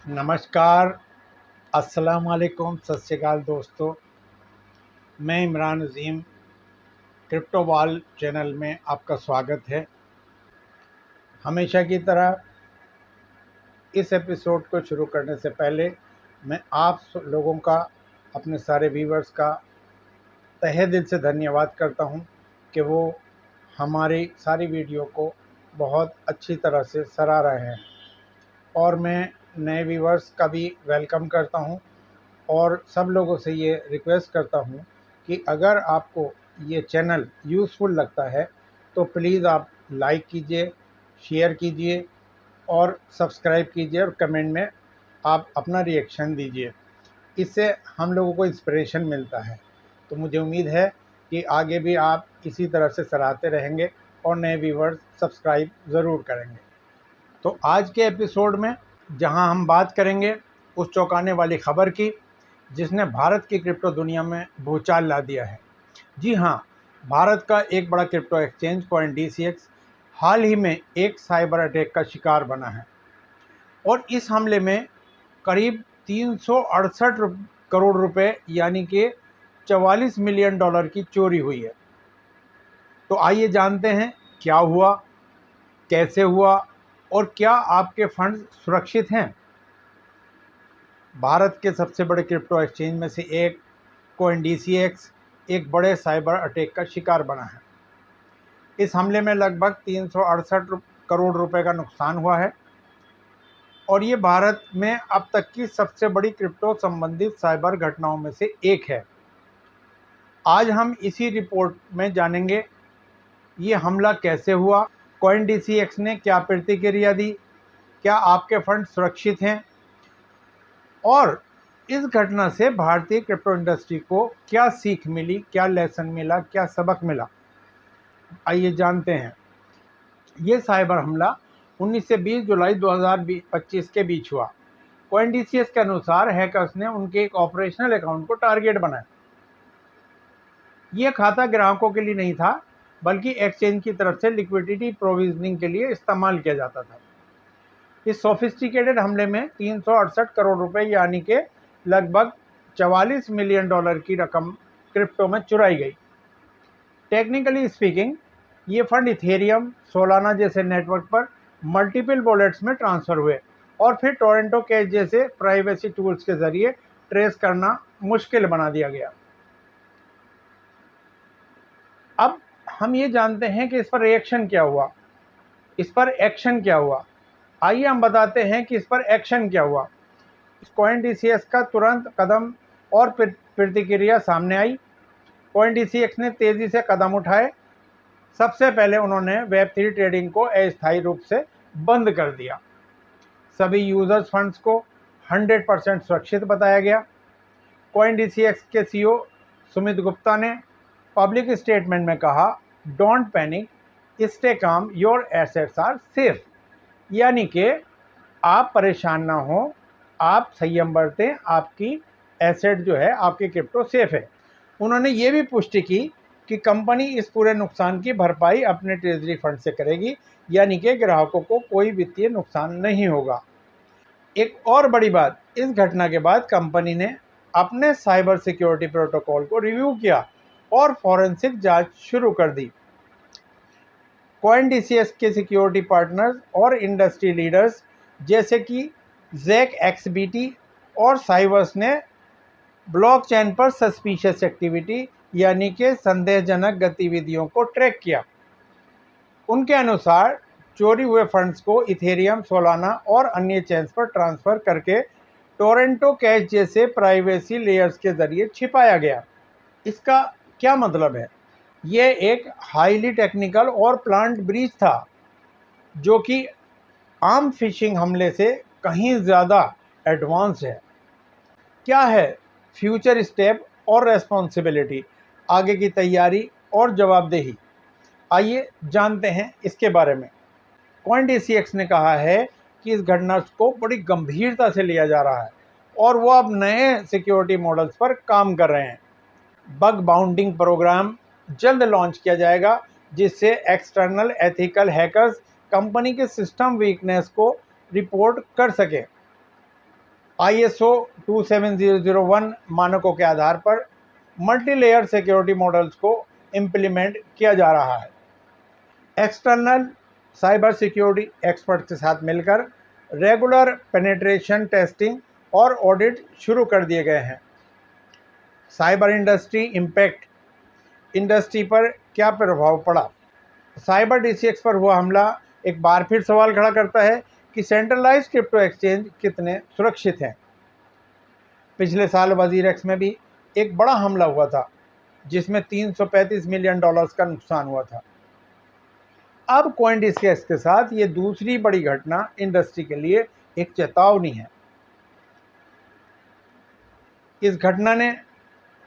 नमस्कार, अस्सलाम वालेकुम, सत श्री अकाल दोस्तों। मैं इमरान अज़ीम, क्रिप्टो वाल चैनल में आपका स्वागत है। हमेशा की तरह इस एपिसोड को शुरू करने से पहले मैं आप लोगों का, अपने सारे व्यूवर्स का तहे दिल से धन्यवाद करता हूं कि वो हमारी सारी वीडियो को बहुत अच्छी तरह से सराह रहे हैं। और मैं नए व्यूवर्स का भी वेलकम करता हूं और सब लोगों से ये रिक्वेस्ट करता हूँ कि अगर आपको ये चैनल यूज़फुल लगता है तो प्लीज़ आप लाइक कीजिए, शेयर कीजिए और सब्सक्राइब कीजिए और कमेंट में आप अपना रिएक्शन दीजिए। इससे हम लोगों को इंस्पिरेशन मिलता है। तो मुझे उम्मीद है कि आगे भी आप इसी तरह से सराहते रहेंगे और नए व्यूवर्स सब्सक्राइब ज़रूर करेंगे। तो आज के एपिसोड में जहां हम बात करेंगे उस चौंकाने वाली खबर की जिसने भारत की क्रिप्टो दुनिया में भूचाल ला दिया है। जी हाँ, भारत का एक बड़ा क्रिप्टो एक्सचेंज CoinDCX हाल ही में एक साइबर अटैक का शिकार बना है और इस हमले में करीब 368 करोड़ रुपए यानी कि $44 मिलियन की चोरी हुई है। तो आइए जानते हैं क्या हुआ, कैसे हुआ और क्या आपके फंड सुरक्षित हैं। भारत के सबसे बड़े क्रिप्टो एक्सचेंज में से एक CoinDCX एक बड़े साइबर अटैक का शिकार बना है। इस हमले में लगभग 368 करोड़ रुपए का नुकसान हुआ है और ये भारत में अब तक की सबसे बड़ी क्रिप्टो संबंधित साइबर घटनाओं में से एक है। आज हम इसी रिपोर्ट में जानेंगे ये हमला कैसे हुआ, CoinDCX ने क्या प्रतिक्रिया दी, क्या आपके फंड सुरक्षित हैं और इस घटना से भारतीय क्रिप्टो इंडस्ट्री को क्या सीख मिली, क्या लेसन मिला, क्या सबक मिला। आइए जानते हैं। ये साइबर हमला 19 से 20 जुलाई 2025 के बीच हुआ। CoinDCX के अनुसार हैकर्स ने उनके एक ऑपरेशनल अकाउंट को टारगेट बनाया। ये खाता ग्राहकों के लिए नहीं था बल्कि एक्सचेंज की तरफ से लिक्विडिटी प्रोविजनिंग के लिए इस्तेमाल किया जाता था। इस सोफिस्टिकेटेड हमले में 368 करोड़ रुपए यानी कि लगभग $44 मिलियन की रकम क्रिप्टो में चुराई गई। टेक्निकली स्पीकिंग ये फंड इथेरियम, सोलाना जैसे नेटवर्क पर मल्टीपल वॉलेट्स में ट्रांसफ़र हुए और फिर टोरेंटो कैश जैसे प्राइवेसी टूल्स के ज़रिए ट्रेस करना मुश्किल बना दिया गया। अब हम ये जानते हैं कि इस पर रिएक्शन क्या हुआ, इस पर एक्शन क्या हुआ। आइए हम बताते हैं कि इस पर एक्शन क्या हुआ। CoinDCX का तुरंत कदम और प्रतिक्रिया सामने आई। CoinDCX ने तेज़ी से कदम उठाए। सबसे पहले उन्होंने Web3 ट्रेडिंग को अस्थायी रूप से बंद कर दिया। सभी यूजर्स फंड्स को 100% सुरक्षित बताया गया। CoinDCX के CEO सुमित गुप्ता ने पब्लिक स्टेटमेंट में कहा, don't panic, stay calm, your assets are safe. यानी कि आप परेशान ना हो, आप संयम बरतें, आपकी एसेट जो है, आपकी क्रिप्टो सेफ है। उन्होंने ये भी पुष्टि की कि कंपनी इस पूरे नुकसान की भरपाई अपने ट्रेजरी फंड से करेगी, यानी कि ग्राहकों को कोई वित्तीय नुकसान नहीं होगा। एक और बड़ी बात, इस घटना के बाद कंपनी ने अपने साइबर सिक्योरिटी प्रोटोकॉल को रिव्यू किया और फॉरेंसिक जांच शुरू कर दी। CoinDCX के सिक्योरिटी पार्टनर्स और इंडस्ट्री लीडर्स जैसे कि ZachXBT और साइवर्स ने ब्लॉकचेन पर सस्पिशियस एक्टिविटी यानी कि संदेहजनक गतिविधियों को ट्रैक किया। उनके अनुसार चोरी हुए फंड्स को इथेरियम, सोलाना और अन्य चेन्स पर ट्रांसफ़र करके टोरेंटो कैश जैसे प्राइवेसी लेयर्स के ज़रिए छिपाया गया। इसका क्या मतलब है? ये एक हाईली टेक्निकल और प्लान्ड ब्रीच था जो कि आम फिशिंग हमले से कहीं ज़्यादा एडवांस है। क्या है फ्यूचर स्टेप और रेस्पॉन्सिबिलिटी, आगे की तैयारी और जवाबदेही? आइए जानते हैं इसके बारे में। CoinDCX ने कहा है कि इस घटना को बड़ी गंभीरता से लिया जा रहा है और वो अब नए सिक्योरिटी मॉडल्स पर काम कर रहे हैं। बग बाउंडिंग प्रोग्राम जल्द लॉन्च किया जाएगा जिससे एक्सटर्नल एथिकल हैकर्स कंपनी के सिस्टम वीकनेस को रिपोर्ट कर सकें। ISO 27001 मानकों के आधार पर मल्टी लेयर सिक्योरिटी मॉडल्स को इम्प्लीमेंट किया जा रहा है। एक्सटर्नल साइबर सिक्योरिटी एक्सपर्ट के साथ मिलकर रेगुलर पेनिट्रेशन टेस्टिंग और ऑडिट शुरू कर दिए गए हैं। साइबर इंडस्ट्री इम्पैक्ट, इंडस्ट्री पर क्या प्रभाव पड़ा? साइबर DCX पर हुआ हमला एक बार फिर सवाल खड़ा करता है कि सेंट्रलाइज्ड क्रिप्टो एक्सचेंज कितने सुरक्षित हैं। पिछले साल WazirX में भी एक बड़ा हमला हुआ था जिसमें $335 मिलियन का नुकसान हुआ था। अब CoinDCX के साथ ये दूसरी बड़ी घटना इंडस्ट्री के लिए एक चेतावनी है। इस घटना ने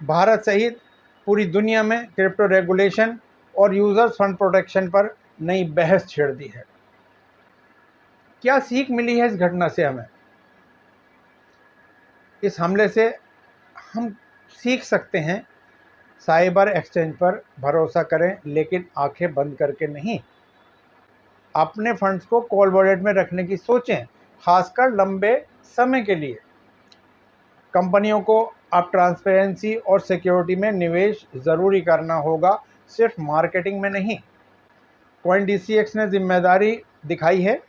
भारत सहित पूरी दुनिया में क्रिप्टो रेगुलेशन और यूजर्स फंड प्रोटेक्शन पर नई बहस छेड़ दी है। क्या सीख मिली है इस घटना से हमें? इस हमले से हम सीख सकते हैं, साइबर एक्सचेंज पर भरोसा करें लेकिन आंखें बंद करके नहीं। अपने फंड्स को कोल्ड वॉलेट में रखने की सोचें, खासकर लंबे समय के लिए। कंपनियों को अब ट्रांसपेरेंसी और सिक्योरिटी में निवेश ज़रूरी करना होगा, सिर्फ मार्केटिंग में नहीं। CoinDCX ने जिम्मेदारी दिखाई है,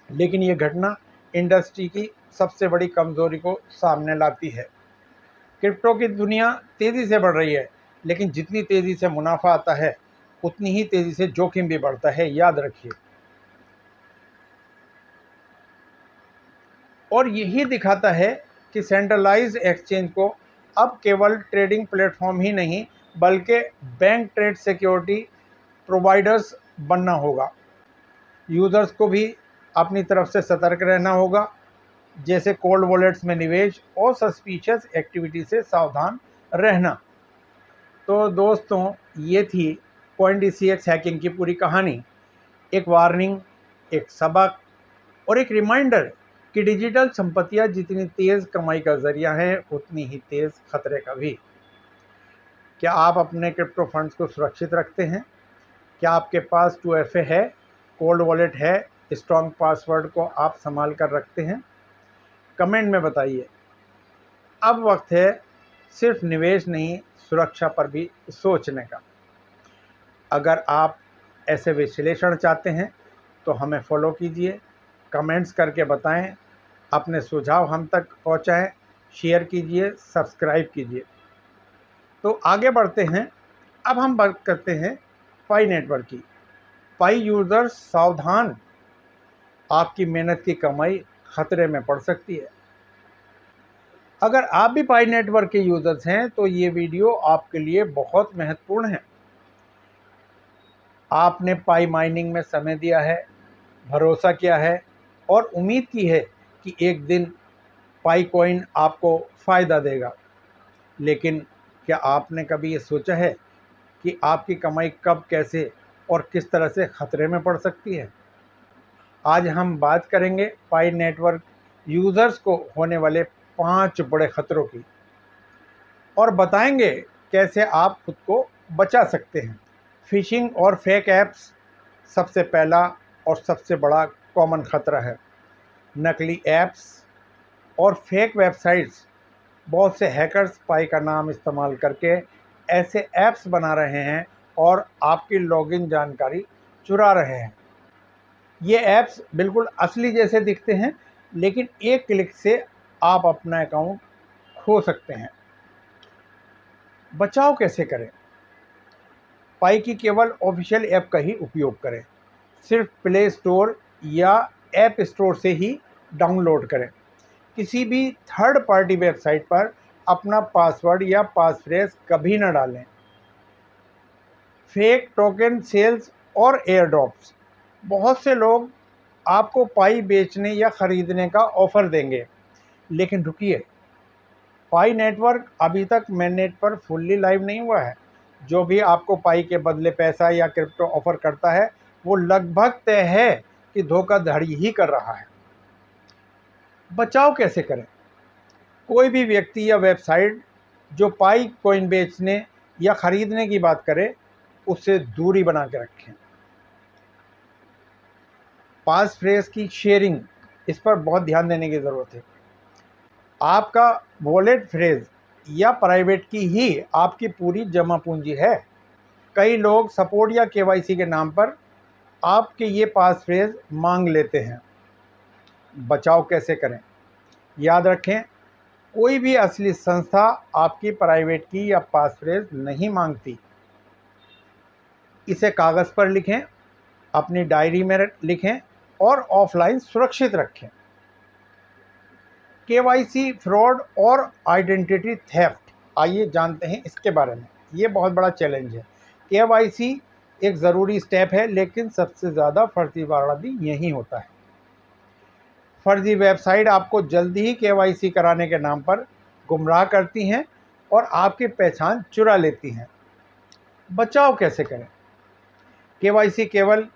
लेकिन ये घटना इंडस्ट्री की सबसे बड़ी कमज़ोरी को सामने लाती है। क्रिप्टो की दुनिया तेज़ी से बढ़ रही है, लेकिन जितनी तेज़ी से मुनाफा आता है उतनी ही तेज़ी से जोखिम भी बढ़ता है, याद रखिए। और यही दिखाता है कि सेंट्रलाइज्ड एक्सचेंज को अब केवल ट्रेडिंग प्लेटफॉर्म ही नहीं बल्कि बैंक ट्रेड सिक्योरिटी प्रोवाइडर्स बनना होगा। यूज़र्स को भी अपनी तरफ से सतर्क रहना होगा, जैसे कोल्ड वॉलेट्स में निवेश और सस्पिशियस एक्टिविटी से सावधान रहना। तो दोस्तों, ये थी CoinDCX हैकिंग की पूरी कहानी। एक वार्निंग, एक सबक और एक रिमाइंडर कि डिजिटल संपत्तियां जितनी तेज़ कमाई का जरिया है उतनी ही तेज़ खतरे का भी। क्या आप अपने क्रिप्टो फंड्स को सुरक्षित रखते हैं? क्या आपके पास 2FA है, कोल्ड वॉलेट है, स्ट्रॉन्ग पासवर्ड को आप संभाल कर रखते हैं? कमेंट में बताइए। अब वक्त है सिर्फ निवेश नहीं, सुरक्षा पर भी सोचने का। अगर आप ऐसे विश्लेषण चाहते हैं तो हमें फॉलो कीजिए, कमेंट्स करके बताएं, अपने सुझाव हम तक पहुंचाएं, शेयर कीजिए, सब्सक्राइब कीजिए। तो आगे बढ़ते हैं। अब हम बात करते हैं पाई नेटवर्क की। पाई यूज़र्स सावधान, आपकी मेहनत की कमाई खतरे में पड़ सकती है। अगर आप भी पाई नेटवर्क के यूज़र्स हैं तो ये वीडियो आपके लिए बहुत महत्वपूर्ण है। आपने पाई माइनिंग में समय दिया है, भरोसा किया है और उम्मीद की है कि एक दिन पाई कॉइन आपको फ़ायदा देगा। लेकिन क्या आपने कभी ये सोचा है कि आपकी कमाई कब, कैसे और किस तरह से खतरे में पड़ सकती है? आज हम बात करेंगे पाई नेटवर्क यूज़र्स को होने वाले 5 बड़े खतरों की और बताएंगे कैसे आप खुद को बचा सकते हैं। फिशिंग और फेक ऐप्स सबसे पहला और सबसे बड़ा कॉमन खतरा है। नकली ऐप्स और फेक वेबसाइट्स, बहुत से हैकर्स पाई का नाम इस्तेमाल करके ऐसे ऐप्स बना रहे हैं और आपकी लॉगिन जानकारी चुरा रहे हैं। ये ऐप्स बिल्कुल असली जैसे दिखते हैं, लेकिन एक क्लिक से आप अपना अकाउंट खो सकते हैं। बचाव कैसे करें? पाई की केवल ऑफिशियल ऐप का ही उपयोग करें। सिर्फ प्ले स्टोर या ऐप स्टोर से ही डाउनलोड करें। किसी भी थर्ड पार्टी वेबसाइट पर अपना पासवर्ड या पासफ्रेज कभी न डालें। फेक टोकन सेल्स और एयर ड्रॉप्स, बहुत से लोग आपको पाई बेचने या ख़रीदने का ऑफ़र देंगे, लेकिन रुकिए, पाई नेटवर्क अभी तक मेननेट पर फुल्ली लाइव नहीं हुआ है। जो भी आपको पाई के बदले पैसा या क्रिप्टो ऑफ़र करता है वो लगभग तय है कि धोखाधड़ी ही कर रहा है। बचाव कैसे करें? कोई भी व्यक्ति या वेबसाइट जो पाई कॉइन बेचने या ख़रीदने की बात करे, उससे दूरी बना के रखें। पास फ्रेज की शेयरिंग, इस पर बहुत ध्यान देने की ज़रूरत है। आपका वॉलेट फ्रेज या प्राइवेट की ही आपकी पूरी जमा पूंजी है। कई लोग सपोर्ट या केवाईसी के नाम पर आपके ये पास फ्रेज मांग लेते हैं। बचाव कैसे करें? याद रखें, कोई भी असली संस्था आपकी प्राइवेट की या पास फ्रेज नहीं मांगती। इसे कागज़ पर लिखें, अपनी डायरी में लिखें और ऑफलाइन सुरक्षित रखें। केवाईसी फ्रॉड और आइडेंटिटी थेफ्ट, आइए जानते हैं इसके बारे में। ये बहुत बड़ा चैलेंज है। केवाईसी एक ज़रूरी स्टेप है, लेकिन सबसे ज़्यादा फर्जीवाड़ा भी यही होता है। फर्जी वेबसाइट आपको जल्दी ही केवाईसी कराने के नाम पर गुमराह करती हैं और आपकी पहचान चुरा लेती हैं। बचाव कैसे करें? केवाईसी केवल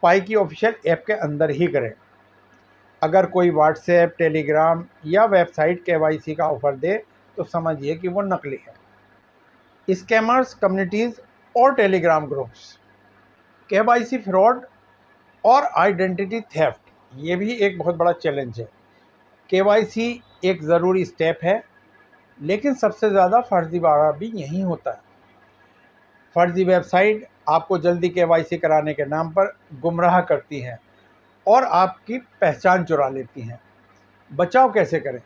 पाई की ऑफिशियल ऐप के अंदर ही करें। अगर कोई व्हाट्सएप, टेलीग्राम या वेबसाइट केवाईसी का ऑफर दे तो समझिए कि वो नकली है। स्कैमर्स कम्युनिटीज़ और टेलीग्राम ग्रुप्स, केवाईसी फ्रॉड और आइडेंटिटी थेफ्ट, ये भी एक बहुत बड़ा चैलेंज है। केवाईसी एक ज़रूरी स्टेप है, लेकिन सबसे ज़्यादा फर्जीवाड़ा भी यही होता है। फर्जी वेबसाइट आपको जल्दी केवाईसी कराने के नाम पर गुमराह करती हैं और आपकी पहचान चुरा लेती हैं। बचाव कैसे करें?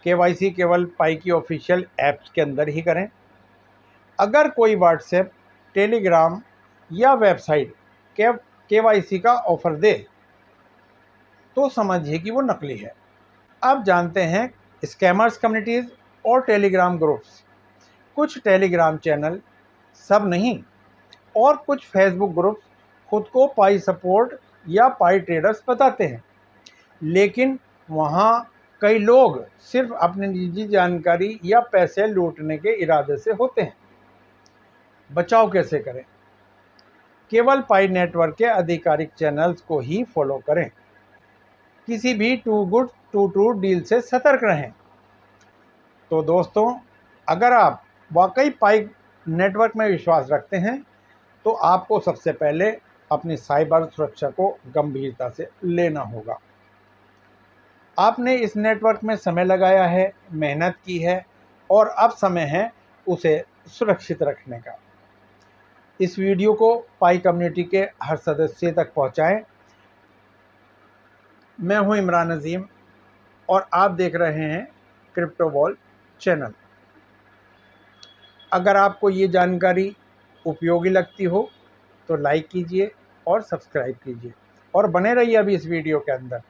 केवाईसी केवल पाई की ऑफिशियल ऐप्स के अंदर ही करें। अगर कोई व्हाट्सएप, टेलीग्राम या वेबसाइट केवाईसी का ऑफ़र दे तो समझिए कि वो नकली है। अब जानते हैं स्कैमर्स कम्युनिटीज़ और टेलीग्राम ग्रुप्स। कुछ टेलीग्राम चैनल, सब नहीं, और कुछ फेसबुक ग्रुप्स खुद को पाई सपोर्ट या पाई ट्रेडर्स बताते हैं, लेकिन वहाँ कई लोग सिर्फ अपनी निजी जानकारी या पैसे लूटने के इरादे से होते हैं। बचाव कैसे करें? केवल पाई नेटवर्क के आधिकारिक चैनल्स को ही फॉलो करें। किसी भी too good to true deal से सतर्क रहें। तो दोस्तों, अगर आप वाकई पाई नेटवर्क में विश्वास रखते हैं तो आपको सबसे पहले अपनी साइबर सुरक्षा को गंभीरता से लेना होगा। आपने इस नेटवर्क में समय लगाया है, मेहनत की है और अब समय है उसे सुरक्षित रखने का। इस वीडियो को पाई कम्युनिटी के हर सदस्य तक पहुंचाएं। मैं हूं इमरान अजीम और आप देख रहे हैं क्रिप्टो वॉल चैनल। अगर आपको ये जानकारी उपयोगी लगती हो तो लाइक कीजिए और सब्सक्राइब कीजिए और बने रहिए अभी इस वीडियो के अंदर।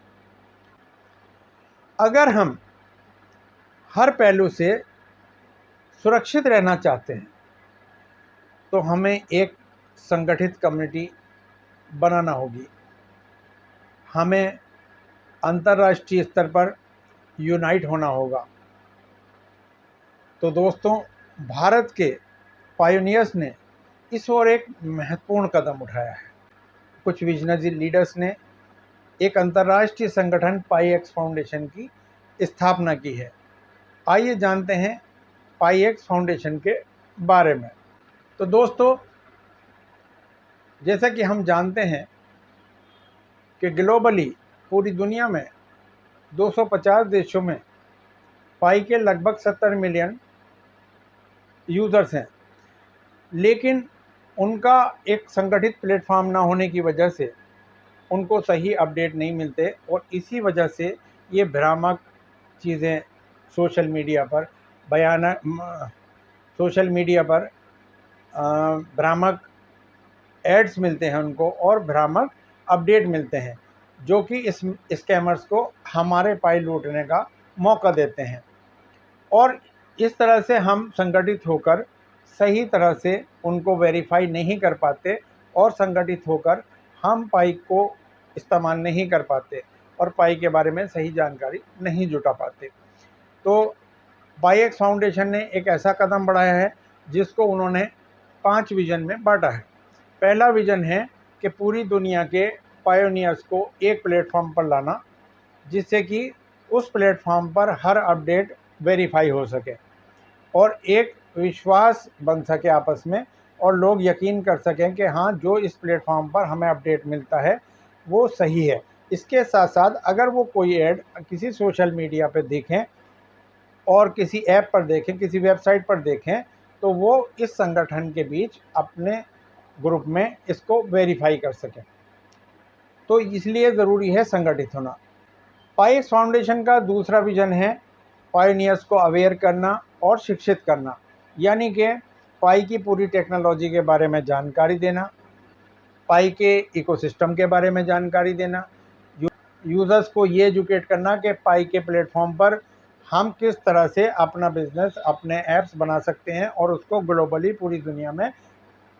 अगर हम हर पहलू से सुरक्षित रहना चाहते हैं तो हमें एक संगठित कम्युनिटी बनाना होगी। हमें अंतर्राष्ट्रीय स्तर पर यूनाइट होना होगा। तो दोस्तों, भारत के पायोनियर्स ने इस ओर एक महत्वपूर्ण कदम उठाया है। कुछ विजनरी लीडर्स ने एक अंतर्राष्ट्रीय संगठन पाईएक्स फाउंडेशन की स्थापना की है। आइए जानते हैं पाईएक्स फाउंडेशन के बारे में। तो दोस्तों, जैसा कि हम जानते हैं कि ग्लोबली पूरी दुनिया में 250 देशों में पाई के लगभग 70 मिलियन यूज़र्स हैं, लेकिन उनका एक संगठित प्लेटफॉर्म ना होने की वजह से उनको सही अपडेट नहीं मिलते और इसी वजह से ये भ्रामक चीज़ें सोशल मीडिया पर भ्रामक एड्स मिलते हैं उनको और भ्रामक अपडेट मिलते हैं, जो कि इस स्कैमर्स को हमारे पाई लूटने का मौका देते हैं। और इस तरह से हम संगठित होकर सही तरह से उनको वेरीफाई नहीं कर पाते और संगठित होकर हम पाई को इस्तेमाल नहीं कर पाते और पाई के बारे में सही जानकारी नहीं जुटा पाते। तो पाईएक्स फाउंडेशन ने एक ऐसा कदम बढ़ाया है जिसको उन्होंने 5 विज़न में बांटा है। पहला विज़न है कि पूरी दुनिया के पायोनियर्स को एक प्लेटफॉर्म पर लाना, जिससे कि उस प्लेटफॉर्म पर हर अपडेट वेरीफाई हो सके और एक विश्वास बन सके आपस में और लोग यकीन कर सकें कि हाँ, जो इस प्लेटफॉर्म पर हमें अपडेट मिलता है वो सही है। इसके साथ साथ अगर वो कोई ऐड किसी सोशल मीडिया पे देखें और किसी ऐप पर देखें, किसी वेबसाइट पर देखें, तो वो इस संगठन के बीच अपने ग्रुप में इसको वेरीफाई कर सकें। तो इसलिए ज़रूरी है संगठित होना। पाईएक्स फाउंडेशन का दूसरा विज़न है पायोनियर्स को अवेयर करना और शिक्षित करना, यानी कि पाई की पूरी टेक्नोलॉजी के बारे में जानकारी देना, पाई के इकोसिस्टम के बारे में जानकारी देना, यूज़र्स को ये एजुकेट करना कि पाई के प्लेटफॉर्म पर हम किस तरह से अपना बिजनेस, अपने ऐप्स बना सकते हैं और उसको ग्लोबली पूरी दुनिया में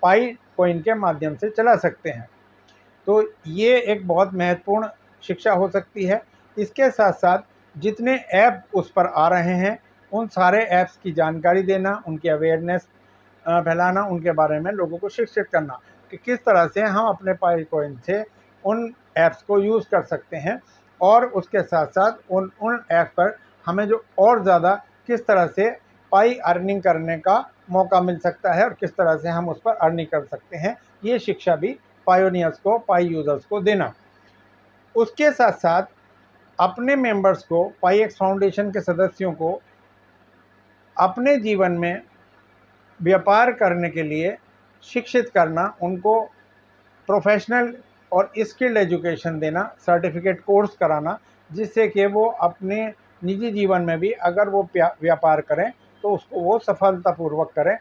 पाई कॉइन के माध्यम से चला सकते हैं। तो ये एक बहुत महत्वपूर्ण शिक्षा हो सकती है। इसके साथ साथ जितने ऐप उस पर आ रहे हैं उन सारे ऐप्स की जानकारी देना, उनकी अवेयरनेस फैलाना, उनके बारे में लोगों को शिक्षित करना कि किस तरह से हम अपने पाई कॉइन से उन ऐप्स को यूज़ कर सकते हैं और उसके साथ साथ उन ऐप पर हमें जो और ज़्यादा किस तरह से पाई अर्निंग करने का मौका मिल सकता है और किस तरह से हम उस पर अर्निंग कर सकते हैं, ये शिक्षा भी पायोनियर्स को, पाई यूज़र्स को देना। उसके साथ साथ अपने मेंबर्स को, पाईएक्स फाउंडेशन के सदस्यों को अपने जीवन में व्यापार करने के लिए शिक्षित करना, उनको प्रोफेशनल और स्किल्ड एजुकेशन देना, सर्टिफिकेट कोर्स कराना, जिससे कि वो अपने निजी जीवन में भी अगर वो व्यापार करें तो उसको वो सफलतापूर्वक करें।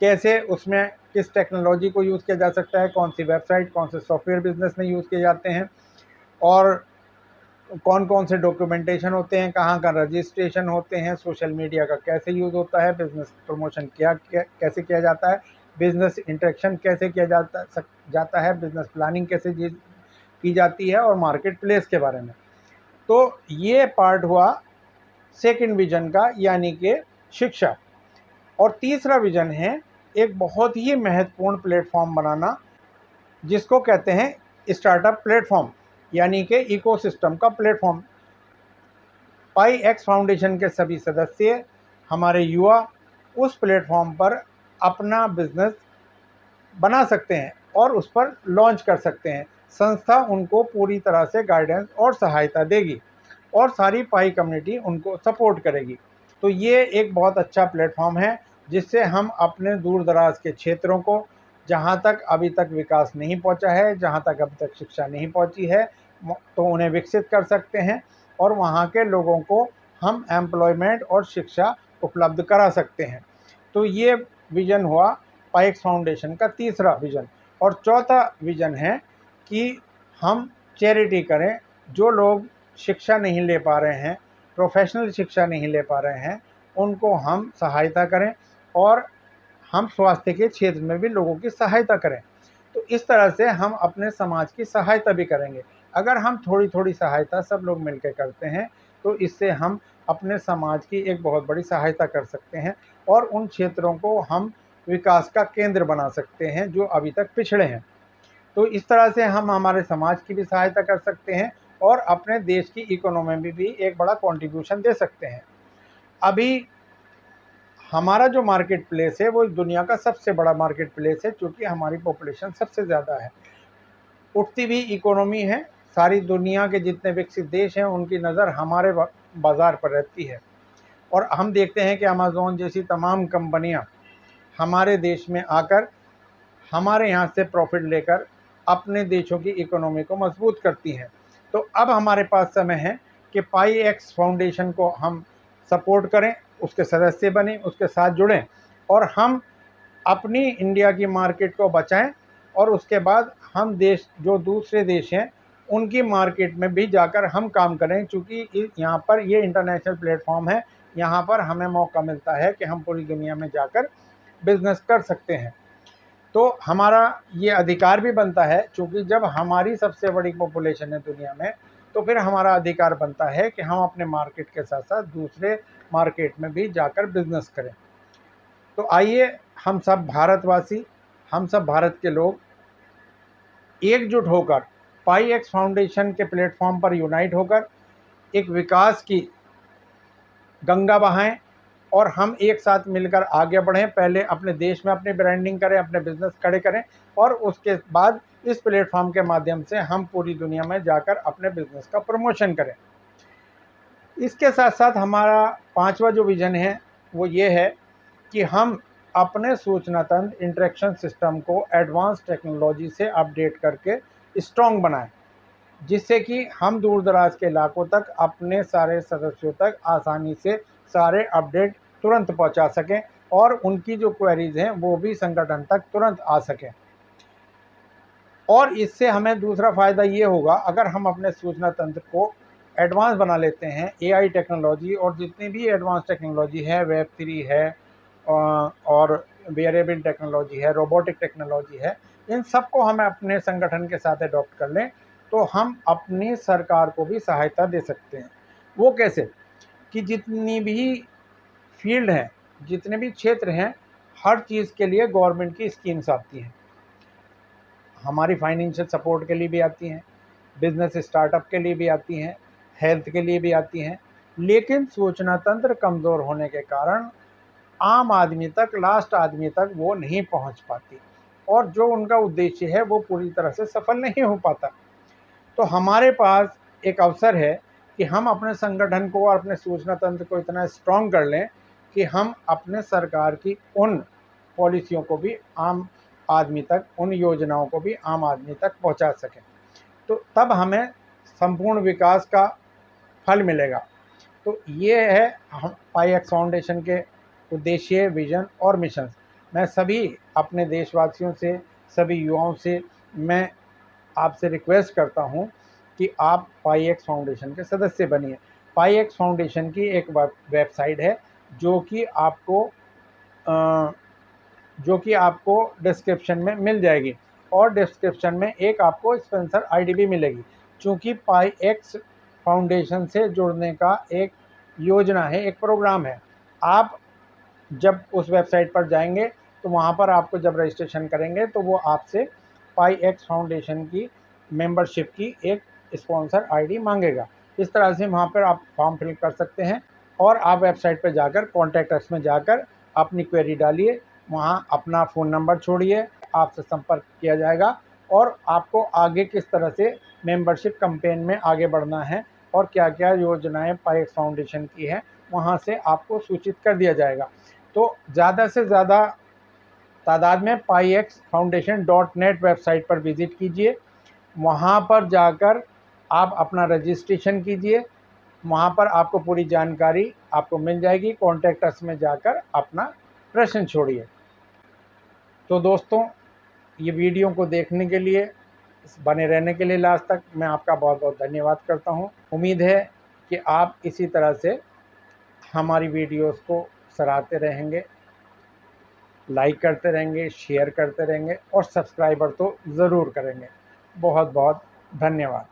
कैसे उसमें किस टेक्नोलॉजी को यूज़ किया जा सकता है, कौन सी वेबसाइट, कौन से सॉफ्टवेयर बिजनेस में यूज़ किए जाते हैं और कौन कौन से डॉक्यूमेंटेशन होते हैं, कहाँ का रजिस्ट्रेशन होते हैं, सोशल मीडिया का कैसे यूज़ होता है, बिज़नेस प्रमोशन कैसे किया जाता है, बिज़नेस इंटरेक्शन कैसे किया जाता है, बिज़नेस प्लानिंग कैसे की जाती है और मार्केट प्लेस के बारे में। तो ये पार्ट हुआ सेकंड विज़न का, यानी कि शिक्षा। और तीसरा विज़न है एक बहुत ही महत्वपूर्ण प्लेटफॉर्म बनाना, जिसको कहते हैं स्टार्टअप प्लेटफॉर्म, यानी कि इकोसिस्टम का प्लेटफॉर्म। पाईएक्स फाउंडेशन के सभी सदस्य, हमारे युवा, उस प्लेटफॉर्म पर अपना बिजनेस बना सकते हैं और उस पर लॉन्च कर सकते हैं। संस्था उनको पूरी तरह से गाइडेंस और सहायता देगी और सारी पाई कम्युनिटी उनको सपोर्ट करेगी। तो ये एक बहुत अच्छा प्लेटफॉर्म है जिससे हम अपने दूर दराज के क्षेत्रों को, जहाँ तक अभी तक विकास नहीं पहुँचा है, जहाँ तक अभी तक शिक्षा नहीं पहुँची है, तो उन्हें विकसित कर सकते हैं और वहाँ के लोगों को हम एम्प्लॉयमेंट और शिक्षा उपलब्ध करा सकते हैं। तो ये विज़न हुआ पाईएक्स फाउंडेशन का तीसरा विज़न। और चौथा विज़न है कि हम चैरिटी करें। जो लोग शिक्षा नहीं ले पा रहे हैं, प्रोफेशनल शिक्षा नहीं ले पा रहे हैं, उनको हम सहायता करें और हम स्वास्थ्य के क्षेत्र में भी लोगों की सहायता करें। तो इस तरह से हम अपने समाज की सहायता भी करेंगे। अगर हम थोड़ी थोड़ी सहायता सब लोग मिलकर करते हैं तो इससे हम अपने समाज की एक बहुत बड़ी सहायता कर सकते हैं और उन क्षेत्रों को हम विकास का केंद्र बना सकते हैं जो अभी तक पिछड़े हैं। तो इस तरह से हम हमारे समाज की भी सहायता कर सकते हैं और अपने देश की इकोनॉमी में भी एक बड़ा कंट्रीब्यूशन दे सकते हैं। अभी हमारा जो मार्केट प्लेस है वो दुनिया का सबसे बड़ा मार्केट प्लेस है, क्योंकि हमारी पॉपुलेशन सबसे ज़्यादा है, उठती भी इकोनॉमी है। सारी दुनिया के जितने विकसित देश हैं उनकी नज़र हमारे बाज़ार पर रहती है और हम देखते हैं कि अमेज़ॉन जैसी तमाम कंपनियां हमारे देश में आकर हमारे यहाँ से प्रॉफिट लेकर अपने देशों की इकोनॉमी को मजबूत करती हैं। तो अब हमारे पास समय है कि पाईएक्स फाउंडेशन को हम सपोर्ट करें, उसके सदस्य बनें, उसके साथ जुड़ें और हम अपनी इंडिया की मार्केट को बचाएं और उसके बाद हम देश, जो दूसरे देश हैं, उनकी मार्केट में भी जाकर हम काम करें, क्योंकि यहाँ पर ये इंटरनेशनल प्लेटफॉर्म है। यहाँ पर हमें मौका मिलता है कि हम पूरी दुनिया में जाकर बिज़नेस कर सकते हैं। तो हमारा ये अधिकार भी बनता है, क्योंकि जब हमारी सबसे बड़ी पॉपुलेशन है दुनिया में, तो फिर हमारा अधिकार बनता है कि हम अपने मार्केट के साथ साथ दूसरे मार्केट में भी जाकर बिज़नेस करें। तो आइए हम सब भारतवासी, हम सब भारत के लोग एकजुट होकर पाईएक्स फाउंडेशन के प्लेटफॉर्म पर यूनाइट होकर एक विकास की गंगा बहाएं और हम एक साथ मिलकर आगे बढ़ें। पहले अपने देश में अपनी ब्रांडिंग करें, अपने बिजनेस खड़े करें और उसके बाद इस प्लेटफॉर्म के माध्यम से हम पूरी दुनिया में जाकर अपने बिजनेस का प्रमोशन करें। इसके साथ साथ हमारा 5वां जो विज़न है वो ये है कि हम अपने सूचना तंत्र इंटरेक्शन सिस्टम को एडवांस टेक्नोलॉजी से अपडेट करके स्ट्रॉन्ग बनाएं, जिससे कि हम दूर दराज के इलाकों तक अपने सारे सदस्यों तक आसानी से सारे अपडेट तुरंत पहुंचा सकें और उनकी जो क्वेरीज हैं वो भी संगठन तक तुरंत आ सकें। और इससे हमें दूसरा फ़ायदा ये होगा, अगर हम अपने सूचना तंत्र को एडवांस बना लेते हैं, एआई टेक्नोलॉजी और जितनी भी एडवांस टेक्नोलॉजी है, वेब 3 है और वेरिएबल टेक्नोलॉजी है, रोबोटिक टेक्नोलॉजी है, इन सबको हम अपने संगठन के साथ अडॉप्ट कर लें तो हम अपनी सरकार को भी सहायता दे सकते हैं। वो कैसे कि जितनी भी फील्ड हैं, जितने भी क्षेत्र हैं, हर चीज़ के लिए गवर्नमेंट की स्कीम्स आती हैं। हमारी फाइनेंशियल सपोर्ट के लिए भी आती हैं, बिजनेस स्टार्टअप के लिए भी आती हैं, हेल्थ के लिए भी आती हैं, लेकिन सूचना तंत्र कमज़ोर होने के कारण आम आदमी तक, लास्ट आदमी तक वो नहीं पहुंच पाती और जो उनका उद्देश्य है वो पूरी तरह से सफल नहीं हो पाता। तो हमारे पास एक अवसर है कि हम अपने संगठन को और अपने सूचना तंत्र को इतना स्ट्रॉन्ग कर लें कि हम अपने सरकार की उन पॉलिसियों को भी आम आदमी तक, उन योजनाओं को भी आम आदमी तक पहुंचा सकें। तो तब हमें संपूर्ण विकास का फल मिलेगा। तो ये है हम पाईएक्स फाउंडेशन के उद्देश्य, विजन और मिशन। मैं सभी अपने देशवासियों से, सभी युवाओं से मैं आपसे रिक्वेस्ट करता हूं कि आप पाईएक्स फाउंडेशन के सदस्य बनिए। पाईएक्स फाउंडेशन की एक वेबसाइट है जो कि आपको डिस्क्रिप्शन में मिल जाएगी और डिस्क्रिप्शन में एक आपको स्पॉन्सर आईडी भी मिलेगी। चूँकि पाईएक्स फाउंडेशन से जुड़ने का एक योजना है, एक प्रोग्राम है। आप जब उस वेबसाइट पर जाएंगे तो वहाँ पर आपको जब रजिस्ट्रेशन करेंगे तो वो आपसे पाईएक्स फाउंडेशन की मेंबरशिप की एक स्पॉन्सर आईडी मांगेगा। इस तरह से वहाँ पर आप फॉर्म फिल कर सकते हैं और आप वेबसाइट पर जाकर कॉन्टैक्ट अस में जाकर अपनी क्वेरी डालिए, वहाँ अपना फ़ोन नंबर छोड़िए, आपसे संपर्क किया जाएगा और आपको आगे किस तरह से मेंबरशिप कैंपेन में आगे बढ़ना है और क्या क्या योजनाएं पाईएक्स फाउंडेशन की है वहाँ से आपको सूचित कर दिया जाएगा। तो ज़्यादा से ज़्यादा तादाद में paixfoundation.net वेबसाइट पर विज़िट कीजिए, वहाँ पर जाकर आप अपना रजिस्ट्रेशन कीजिए, वहाँ पर आपको पूरी जानकारी आपको मिल जाएगी। कॉन्टैक्ट अस में जाकर अपना प्रश्न छोड़िए। तो दोस्तों, ये वीडियो को देखने के लिए, बने रहने के लिए लास्ट तक मैं आपका बहुत बहुत धन्यवाद करता हूँ। उम्मीद है कि आप इसी तरह से हमारी वीडियोस को सराहते रहेंगे, लाइक करते रहेंगे, शेयर करते रहेंगे और सब्सक्राइबर तो ज़रूर करेंगे। बहुत बहुत धन्यवाद।